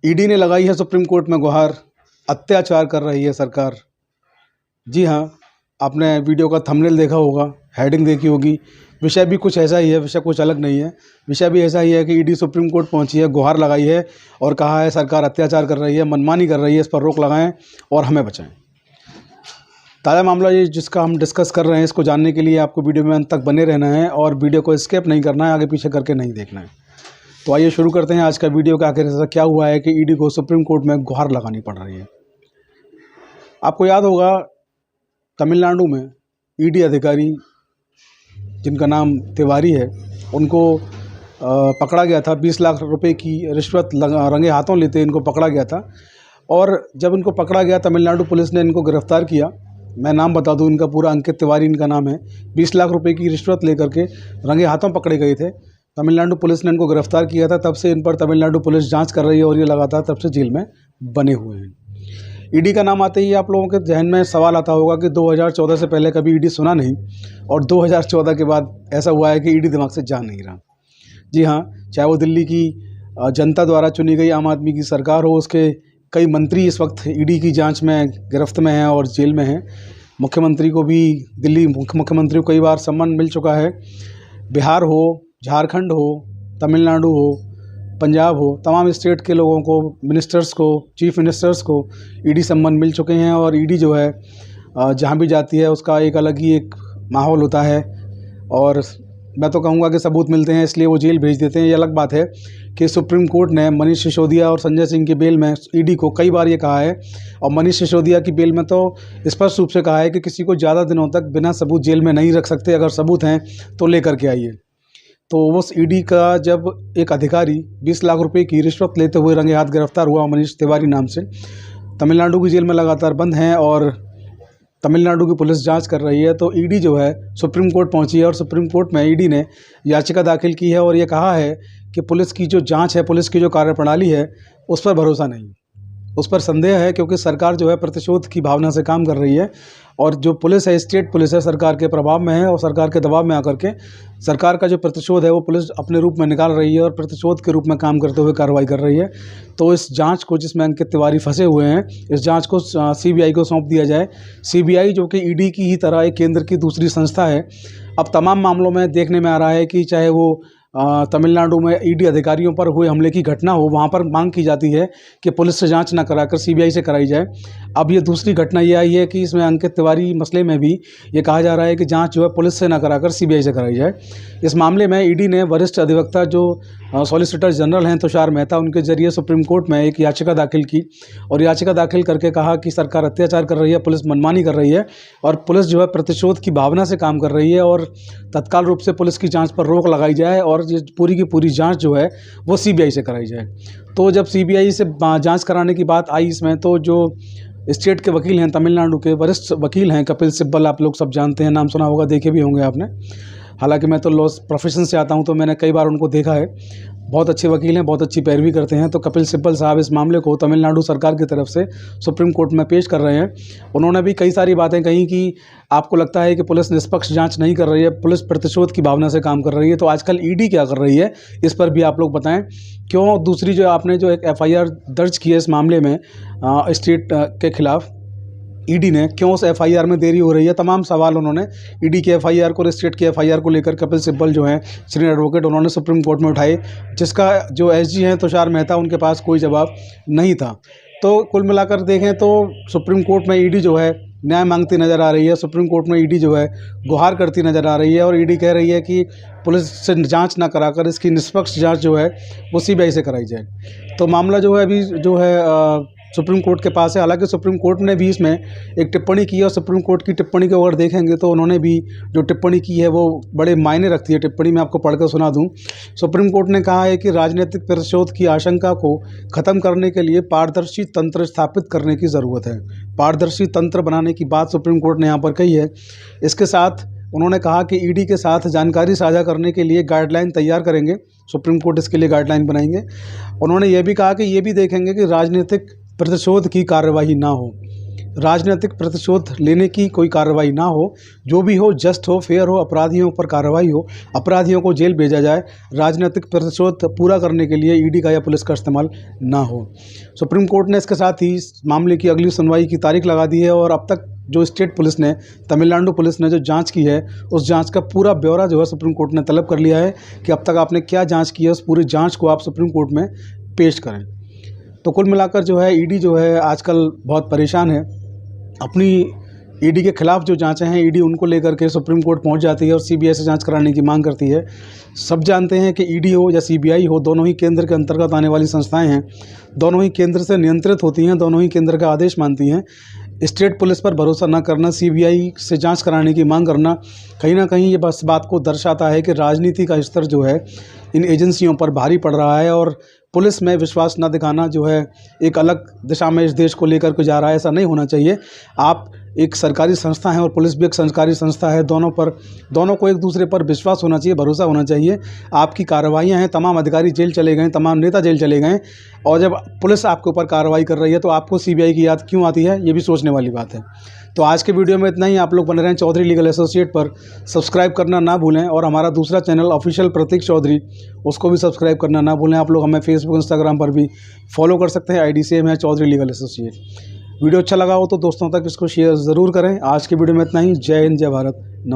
ED ने लगाई है सुप्रीम कोर्ट में गुहार, अत्याचार कर रही है सरकार। जी हाँ, आपने वीडियो का थंबनेल देखा होगा, हेडिंग देखी होगी। विषय भी कुछ ऐसा ही है, विषय कुछ अलग नहीं है। विषय भी ऐसा ही है कि ईडी सुप्रीम कोर्ट पहुंची है, गुहार लगाई है और कहा है सरकार अत्याचार कर रही है, मनमानी कर रही है, इस पर रोक लगाएं और हमें बचाएं। ताज़ा मामला ये जिसका हम डिस्कस कर रहे हैं, इसको जानने के लिए आपको वीडियो में अंत तक बने रहना है और वीडियो को स्किप नहीं करना है, आगे पीछे करके नहीं देखना है। तो आइए शुरू करते हैं आज का वीडियो का। आखिर ऐसा क्या हुआ है कि ईडी को सुप्रीम कोर्ट में गुहार लगानी पड़ रही है। आपको याद होगा, तमिलनाडु में ईडी अधिकारी जिनका नाम तिवारी है, उनको पकड़ा गया था। 20 लाख रुपए की रिश्वत रंगे हाथों लेते इनको पकड़ा गया था। और जब इनको पकड़ा गया, तमिलनाडु पुलिस ने इनको गिरफ्तार किया। मैं नाम बता दूं, इनका पूरा अंकित तिवारी इनका नाम है। 20 लाख रुपए की रिश्वत लेकर के रंगे हाथों पकड़े गए थे। तमिलनाडु पुलिस ने इनको गिरफ्तार किया था। तब से इन पर तमिलनाडु पुलिस जांच कर रही है और ये लगातार तब से जेल में बने हुए हैं। ईडी का नाम आते ही आप लोगों के जहन में सवाल आता होगा कि 2014 से पहले कभी ईडी सुना नहीं और 2014 के बाद ऐसा हुआ है कि ईडी दिमाग से जा नहीं रहा। जी हाँ, चाहे वो दिल्ली की जनता द्वारा चुनी गई आम आदमी की सरकार हो, उसके कई मंत्री इस वक्त ईडी की जांच में गिरफ्त में हैं और जेल में हैं। मुख्यमंत्री को भी, दिल्ली मुख्यमंत्री को कई बार सम्मान मिल चुका है। बिहार हो, झारखंड हो, तमिलनाडु हो, पंजाब हो, तमाम स्टेट के लोगों को, मिनिस्टर्स को, चीफ मिनिस्टर्स को ईडी सम्मान मिल चुके हैं। और ईडी जो है जहाँ भी जाती है उसका एक अलग ही एक माहौल होता है। और मैं तो कहूँगा कि सबूत मिलते हैं इसलिए वो जेल भेज देते हैं। ये अलग बात है कि सुप्रीम कोर्ट ने मनीष सिसोदिया और संजय सिंह की बेल में ईडी को कई बार ये कहा है, और मनीष सिसोदिया की बेल में तो स्पष्ट रूप से कहा है कि किसी को ज़्यादा दिनों तक बिना सबूत जेल में नहीं रख सकते। अगर सबूत हैं तो ले करके आइए। तो उस ईडी का जब एक अधिकारी 20 लाख रुपए की रिश्वत लेते हुए रंगे हाथ गिरफ्तार हुआ, मनीष तिवारी नाम से, तमिलनाडु की जेल में लगातार बंद हैं और तमिलनाडु की पुलिस जांच कर रही है। तो ईडी जो है सुप्रीम कोर्ट पहुंची है और सुप्रीम कोर्ट में ईडी ने याचिका दाखिल की है और ये कहा है कि पुलिस की जो जांच है, पुलिस की जो कार्यप्रणाली है, उस पर भरोसा नहीं, उस पर संदेह है, क्योंकि सरकार जो है प्रतिशोध की भावना से काम कर रही है। और जो पुलिस है, स्टेट पुलिस है, सरकार के प्रभाव में है और सरकार के दबाव में आकर के सरकार का जो प्रतिशोध है वो पुलिस अपने रूप में निकाल रही है और प्रतिशोध के रूप में काम करते हुए कार्रवाई कर रही है। तो इस जांच को, जिसमें अंकित तिवारी फंसे हुए हैं, इस जांच को सीबीआई को सौंप दिया जाए। सीबीआई जो कि ईडी की ही तरह एक केंद्र की दूसरी संस्था है। अब तमाम मामलों में देखने में आ रहा है कि चाहे वो तमिलनाडु में ईडी अधिकारियों पर हुए हमले की घटना हो, वहाँ पर मांग की जाती है कि पुलिस से जांच न कराकर सीबीआई से कराई जाए। अब ये दूसरी घटना ये आई है कि इसमें अंकित तिवारी मसले में भी ये कहा जा रहा है कि जांच जो है पुलिस से न कराकर सीबीआई से कराई जाए। इस मामले में ईडी ने वरिष्ठ अधिवक्ता जो सॉलिसिटर जनरल हैं तुषार मेहता, उनके जरिए सुप्रीम कोर्ट में एक याचिका दाखिल की और याचिका दाखिल करके कहा कि सरकार अत्याचार कर रही है, पुलिस मनमानी कर रही है और पुलिस जो है प्रतिशोध की भावना से काम कर रही है और तत्काल रूप से पुलिस की जांच पर रोक लगाई जाए और ये पूरी की पूरी जांच जो है वो सीबीआई से कराई जाए। तो जब सीबीआई से जांच कराने की बात आई इसमें, तो जो स्टेट के वकील हैं, तमिलनाडु के वरिष्ठ वकील हैं कपिल सिब्बल, आप लोग सब जानते हैं, नाम सुना होगा, देखे भी होंगे आपने। हालांकि मैं तो लॉ प्रोफेशन से आता हूं तो मैंने कई बार उनको देखा है। बहुत अच्छे वकील हैं, बहुत अच्छी पैरवी करते हैं। तो कपिल सिब्बल साहब इस मामले को तमिलनाडु सरकार की तरफ से सुप्रीम कोर्ट में पेश कर रहे हैं। उन्होंने भी कई सारी बातें कही कि आपको लगता है कि पुलिस निष्पक्ष जांच नहीं कर रही है, पुलिस प्रतिशोध की भावना से काम कर रही है। तो आजकल ईडी क्या कर रही है, इस पर भी आप लोग बताएं। क्यों दूसरी जो आपने जो एक एफआईआर दर्ज की है इस मामले में स्टेट के खिलाफ, ईडी ने क्यों उस एफआईआर में देरी हो रही है, तमाम सवाल उन्होंने ईडी की एफआईआर को और स्टेट की एफआईआर को लेकर कपिल सिब्बल जो हैं सीनियर एडवोकेट, उन्होंने सुप्रीम कोर्ट में उठाए, जिसका जो एसजी हैं तुषार मेहता, उनके पास कोई जवाब नहीं था। तो कुल मिलाकर देखें तो सुप्रीम कोर्ट में ईडी जो है न्याय मांगती नज़र आ रही है। सुप्रीम कोर्ट में ईडी जो है गुहार करती नज़र आ रही है और ईडी कह रही है कि पुलिस से जांच ना कराकर इसकी निष्पक्ष जांच जो है वो सीबीआई से कराई जाए। तो मामला जो है अभी जो है सुप्रीम कोर्ट के पास है। हालांकि सुप्रीम कोर्ट ने भी इसमें एक टिप्पणी की है और सुप्रीम कोर्ट की टिप्पणी को अगर देखेंगे तो उन्होंने भी जो टिप्पणी की है वो बड़े मायने रखती है। टिप्पणी मैं आपको पढ़कर सुना दूं। सुप्रीम कोर्ट ने कहा है कि राजनीतिक प्रतिशोध की आशंका को खत्म करने के लिए पारदर्शी तंत्र स्थापित करने की ज़रूरत है। पारदर्शी तंत्र बनाने की बात सुप्रीम कोर्ट ने यहाँ पर कही है। इसके साथ उन्होंने कहा कि ईडी के साथ जानकारी साझा करने के लिए गाइडलाइन तैयार करेंगे। सुप्रीम कोर्ट इसके लिए गाइडलाइन बनाएंगे। उन्होंने ये भी कहा कि ये भी देखेंगे कि राजनीतिक प्रतिशोध की कार्यवाही ना हो। राजनीतिक प्रतिशोध लेने की कोई कार्रवाई ना हो, जो भी हो जस्ट हो, फेयर हो, अपराधियों पर कार्रवाई हो, अपराधियों को जेल भेजा जाए, राजनीतिक प्रतिशोध पूरा करने के लिए ईडी का या पुलिस का इस्तेमाल ना हो। सुप्रीम कोर्ट ने इसके साथ ही इस मामले की अगली सुनवाई की तारीख लगा दी है और अब तक जो स्टेट पुलिस ने, तमिलनाडु पुलिस ने जो जांच की है, उस जांच का पूरा ब्यौरा जो है सुप्रीम कोर्ट ने तलब कर लिया है कि अब तक आपने क्या जांच की है, उस पूरी जांच को आप सुप्रीम कोर्ट में पेश करें। तो कुल मिलाकर जो है ईडी जो है आजकल बहुत परेशान है। अपनी ईडी के खिलाफ जो जांचें हैं, ईडी उनको लेकर के सुप्रीम कोर्ट पहुंच जाती है और सीबीआई से जांच कराने की मांग करती है। सब जानते हैं कि ईडी हो या सीबीआई हो, दोनों ही केंद्र के अंतर्गत आने वाली संस्थाएं हैं, दोनों ही केंद्र से नियंत्रित होती हैं, दोनों ही केंद्र का आदेश मानती हैं। स्टेट पुलिस पर भरोसा न करना, सीबीआई से जांच कराने की मांग करना कहीं ना कहीं ये बस बात को दर्शाता है कि राजनीति का स्तर जो है इन एजेंसियों पर भारी पड़ रहा है और पुलिस में विश्वास न दिखाना जो है एक अलग दिशा में इस देश को लेकर के जा रहा है। ऐसा नहीं होना चाहिए। आप एक सरकारी संस्था है और पुलिस भी एक सरकारी संस्था है, दोनों को एक दूसरे पर विश्वास होना चाहिए, भरोसा होना चाहिए। आपकी कार्रवाइयाँ हैं, तमाम अधिकारी जेल चले गए, तमाम नेता जेल चले गए और जब पुलिस आपके ऊपर कार्रवाई कर रही है तो आपको सीबीआई की याद क्यों आती है, ये भी सोचने वाली बात है। तो आज के वीडियो में इतना ही। आप लोग बने रहें चौधरी लीगल एसोसिएट पर, सब्सक्राइब करना ना भूलें और हमारा दूसरा चैनल ऑफिशियल प्रतीक चौधरी, उसको भी सब्सक्राइब करना ना भूलें। आप लोग हमें फेसबुक, इंस्टाग्राम पर भी फॉलो कर सकते हैं, आईडी सेम है चौधरी लीगल एसोसिएट। वीडियो अच्छा लगा हो तो दोस्तों तक इसको शेयर ज़रूर करें। आज की वीडियो में इतना ही। जय हिंद, जय भारत।